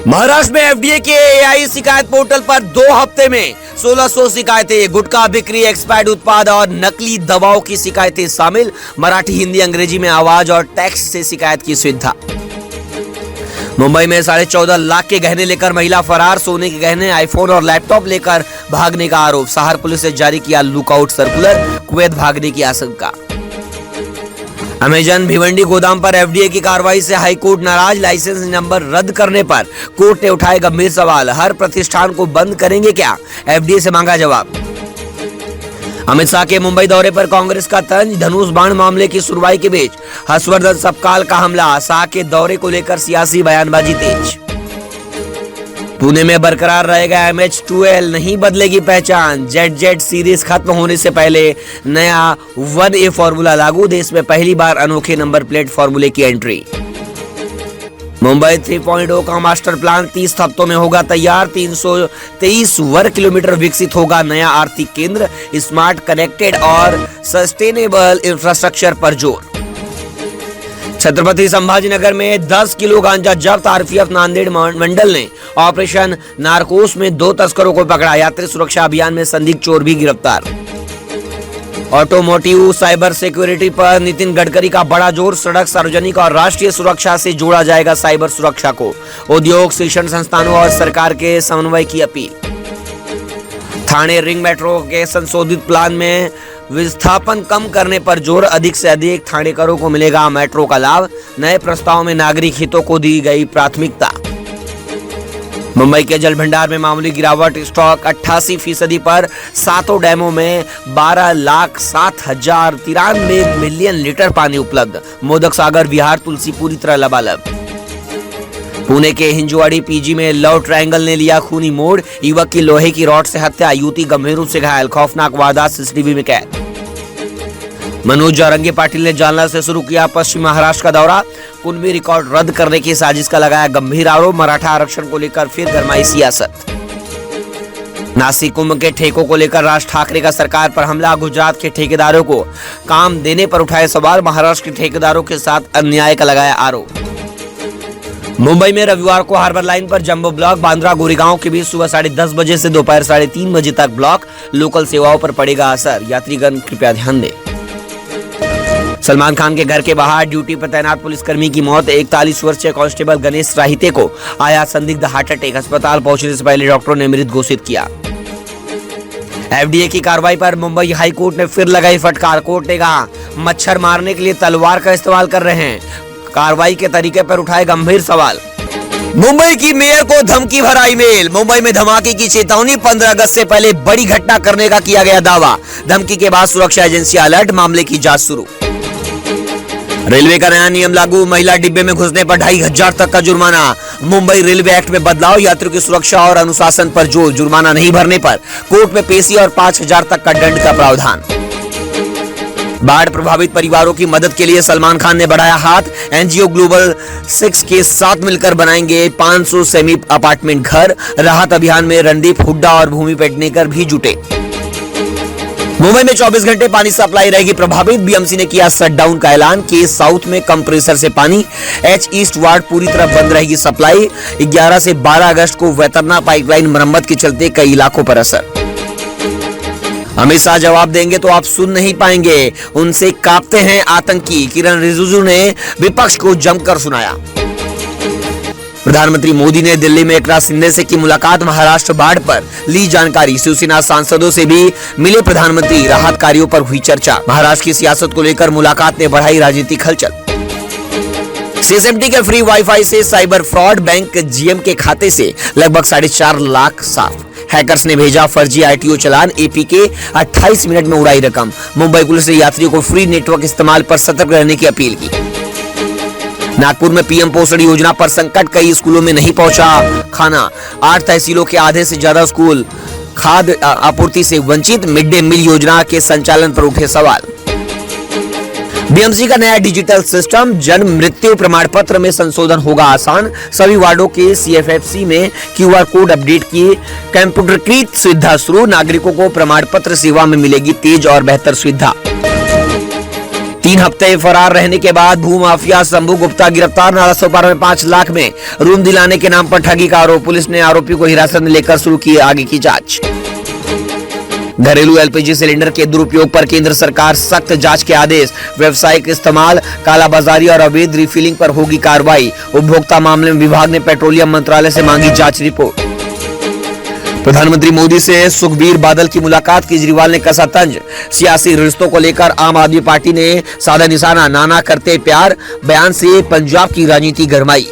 महाराष्ट्र में एफडीए के एआई शिकायत पोर्टल पर 2 हफ्ते में 1600 शिकायतें, गुटखा बिक्री, एक्सपायर्ड उत्पाद और नकली दवाओं की शिकायतें शामिल। मराठी, हिंदी, अंग्रेजी में आवाज और टेक्स्ट से शिकायत की सुविधा। मुंबई में 14.5 लाख के गहने लेकर महिला फरार, सोने के गहने, आईफोन और लैपटॉप लेकर भागने का आरोप। सहार पुलिस ने जारी किया लुकआउट सर्कुलर, कुवैत भागने की आशंका। अमेजन भिवंडी गोदाम पर एफडीए की कार्रवाई से हाईकोर्ट नाराज, लाइसेंस नंबर रद्द करने पर कोर्ट ने उठाए गंभीर सवाल। हर प्रतिष्ठान को बंद करेंगे क्या, एफडीए से मांगा जवाब। अमित शाह के मुंबई दौरे पर कांग्रेस का तंज, धनुष बाण मामले की सुनवाई के बीच हर्षवर्धन सबकाल का हमला। शाह के दौरे को लेकर सियासी बयानबाजी तेज। पुणे में बरकरार रहेगा MH2L, नहीं बदलेगी पहचान। जेट सीरीज खत्म होने से पहले नया 1A फॉर्मूला लागू, देश में पहली बार अनोखे नंबर प्लेट फॉर्मूले की एंट्री। मुंबई 3.0 का मास्टर प्लान 30 हफ्तों में होगा तैयार। 323 वर्ग किलोमीटर विकसित होगा नया आर्थिक केंद्र। स्मार्ट, कनेक्टेड और सस्टेनेबल इंफ्रास्ट्रक्चर पर जोर। छत्रपति संभाजीनगर में 10 किलो गांजा जब्त, आरपीएफ नांदेड़ मंडल ने ऑपरेशन नारकोस में 2 तस्करों को पकड़ा। यात्री सुरक्षा अभियान में संदिग्ध चोर भी गिरफ्तार। ऑटोमोटिव साइबर सिक्योरिटी पर नितिन गडकरी का बड़ा जोर, सड़क, सार्वजनिक और राष्ट्रीय सुरक्षा से जोड़ा जाएगा साइबर सुरक्षा को। उद्योग, शिक्षण संस्थानों और सरकार के समन्वय की अपील। थाने रिंग मेट्रो के संशोधित प्लान में विस्थापन कम करने पर जोर, अधिक से अधिक थानेकरों को मिलेगा मेट्रो का लाभ। नए प्रस्ताव में नागरिक हितों को दी गई प्राथमिकता। मुंबई के जल भंडार में मामूली गिरावट, स्टॉक 88% पर। 7 डैमों में 12,07,093 मिलियन लीटर पानी उपलब्ध। मोदक सागर, विहार, तुलसी पूरी तरह लबालब। पुणे के हिंजवाड़ी पीजी में लव ट्रायंगल ने लिया खूनी मोड़, युवक की लोहे की रॉड से हत्या, युवती गंभीर रूप से घायल। खौफनाक वारदात सीसीटीवी में कैद। मनोज जारंगी पाटिल ने जालना से शुरू किया पश्चिम महाराष्ट्र का दौरा। कुंभी रिकॉर्ड रद्द करने की साजिश का लगाया गंभीर आरोप। मराठा आरक्षण को लेकर फिर गरमाई सियासत। नासिक कुंभ के ठेकों को लेकर राज ठाकरे का सरकार पर हमला। गुजरात के ठेकेदारों को काम देने पर उठाए सवाल, महाराष्ट्र के ठेकेदारों के साथ अन्याय का लगाया आरोप। मुंबई में रविवार को हार्बर लाइन पर जंबो ब्लॉक, बांद्रा गोरेगांव के बीच सुबह 10:30 बजे से दोपहर 3:30 बजे तक ब्लॉक। लोकल सेवाओं पर पड़ेगा असर, यात्रीगण कृपया ध्यान दें। सलमान खान के घर के बाहर ड्यूटी पर तैनात पुलिसकर्मी की मौत। 41 वर्षीय कांस्टेबल गणेश राहिते को आया संदिग्ध हार्ट अटैक, अस्पताल पहुंचने से पहले डॉक्टरों ने मृत घोषित किया। एफडीए की कार्रवाई पर मुंबई हाई कोर्ट ने फिर लगाई फटकार। कोर्ट ने कहा मच्छर मारने के लिए तलवार का इस्तेमाल कर रहे हैं। कार्रवाई के तरीके पर उठाए गंभीर सवाल। मुंबई की मेयर को धमकी भरा ईमेल। मुंबई में धमाके की चेतावनी, 15 अगस्त से पहले बड़ी घटना करने का किया गया दावा। धमकी के बाद सुरक्षा एजेंसी अलर्ट, मामले की जांच शुरू। रेलवे का नया नियम लागू, महिला डिब्बे में घुसने पर 2,500 तक का जुर्माना। मुंबई रेलवे एक्ट में बदलाव, यात्रियों की सुरक्षा और अनुशासन पर जोर। जुर्माना नहीं भरने पर कोर्ट में पेशी और 5,000 तक का दंड का प्रावधान। बाढ़ प्रभावित परिवारों की मदद के लिए सलमान खान ने बढ़ाया हाथ। एनजीओ ग्लोबल 6 के साथ मिलकर बनाएंगे 500 सेमी अपार्टमेंट घर। राहत अभियान में रणदीप हुड्डा और भूमि पेडनेकर भी जुटे। मुंबई में 24 घंटे पानी सप्लाई रहेगी प्रभावित, बीएमसी ने किया शटडाउन का ऐलान। केस साउथ में कम प्रेशर से पानी, एच ईस्ट वार्ड पूरी तरह बंद रहेगी सप्लाई। 11 से 12 अगस्त को वैतरना पाइपलाइन मरम्मत के चलते कई इलाकों पर असर। अमित शाह जवाब देंगे तो आप सुन नहीं पाएंगे, उनसे कांपते हैं आतंकी, किरण रिजिजू ने विपक्ष को जमकर सुनाया। प्रधानमंत्री मोदी ने दिल्ली में एकनाथ शिंदे से की मुलाकात, महाराष्ट्र बाढ़ पर ली जानकारी। शिवसेना सांसदों से भी मिले प्रधानमंत्री, राहत कार्यों पर हुई चर्चा। महाराष्ट्र की सियासत को लेकर मुलाकात ने बढ़ाई राजनीतिक हलचल। सीएसएमटी के फ्री वाईफाई से साइबर फ्रॉड, बैंक जीएम के खाते से लगभग 4.5 लाख साफ। हैकर्स ने भेजा फर्जी आरटीओ चालान, एपी के 28 मिनट में उड़ाई रकम। मुंबई पुलिस ने यात्रियों को फ्री नेटवर्क इस्तेमाल पर सतर्क रहने की अपील की। नागपुर में पीएम पोषण योजना पर संकट, कई स्कूलों में नहीं पहुंचा खाना। 8 तहसीलों के आधे से ज्यादा स्कूल खाद्य आपूर्ति से वंचित। मिड डे मील योजना के संचालन पर उठे सवाल। बीएमसी का नया डिजिटल सिस्टम, जन्म मृत्यु प्रमाण पत्र में संशोधन होगा आसान। सभी वार्डों के सीएफएफसी में क्यूआर कोड अपडेट की कंप्यूटरीकृत सुविधा शुरू। नागरिकों को प्रमाण पत्र सेवा में मिलेगी तेज और बेहतर सुविधा। 3 हफ्ते फरार रहने के बाद भूमाफिया शंभू गुप्ता गिरफ्तार। नाला सोपारा में 5 लाख में रूम दिलाने के नाम पर ठगी का आरोप। पुलिस ने आरोपी को हिरासत में लेकर शुरू की आगे की जांच। घरेलू एलपीजी सिलेंडर के दुरुपयोग पर केंद्र सरकार सख्त जांच के आदेश। व्यावसायिक इस्तेमाल, कालाबाजारी और अवैध रिफिलिंग पर होगी कार्रवाई। उपभोक्ता मामले में विभाग ने पेट्रोलियम मंत्रालय से मांगी जांच रिपोर्ट। प्रधानमंत्री मोदी से सुखबीर बादल की मुलाकात, केजरीवाल ने कसा तंज। सियासी रिश्तों को लेकर आम आदमी पार्टी ने साधा निशाना, नाना करते प्यार बयान से पंजाब की राजनीति गरमाई।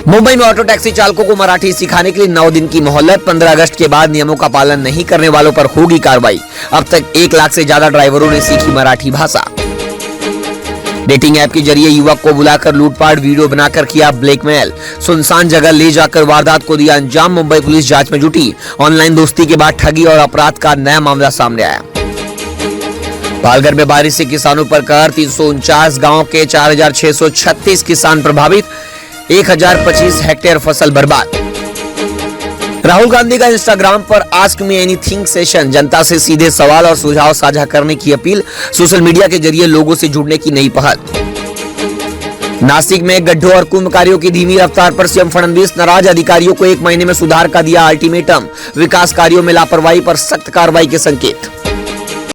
मुंबई में ऑटो टैक्सी चालकों को मराठी सिखाने के लिए 9 दिन की मोहलत। 15 अगस्त के बाद नियमों का पालन नहीं करने वालों पर होगी कार्रवाई। अब तक 1 लाख से ज्यादा ड्राइवरों ने सीखी मराठी भाषा। डेटिंग ऐप के जरिए युवक को बुलाकर लूटपाट, वीडियो बनाकर किया ब्लैकमेल। सुनसान जगह ले जाकर वारदात को दिया अंजाम। मुंबई पुलिस जांच में जुटी। ऑनलाइन दोस्ती के बाद ठगी और अपराध का नया मामला सामने आया। पालघर में बारिश से किसानों पर कहर। 349 गांव के 4636 किसान प्रभावित। 1025 हेक्टेयर फसल बर्बाद। राहुल गांधी का इंस्टाग्राम पर आस्क मी एनीथिंग सेशन, जनता से सीधे सवाल और सुझाव साझा करने की अपील। सोशल मीडिया के जरिए लोगों से जुड़ने की नई पहल। नासिक में गड्ढों और कुंभ कार्यों की धीमी रफ्तार पर सीएम फडणवीस नाराज। अधिकारियों को 1 महीने में सुधार का दिया अल्टीमेटम। विकास कार्यों में लापरवाही पर सख्त कार्रवाई के संकेत।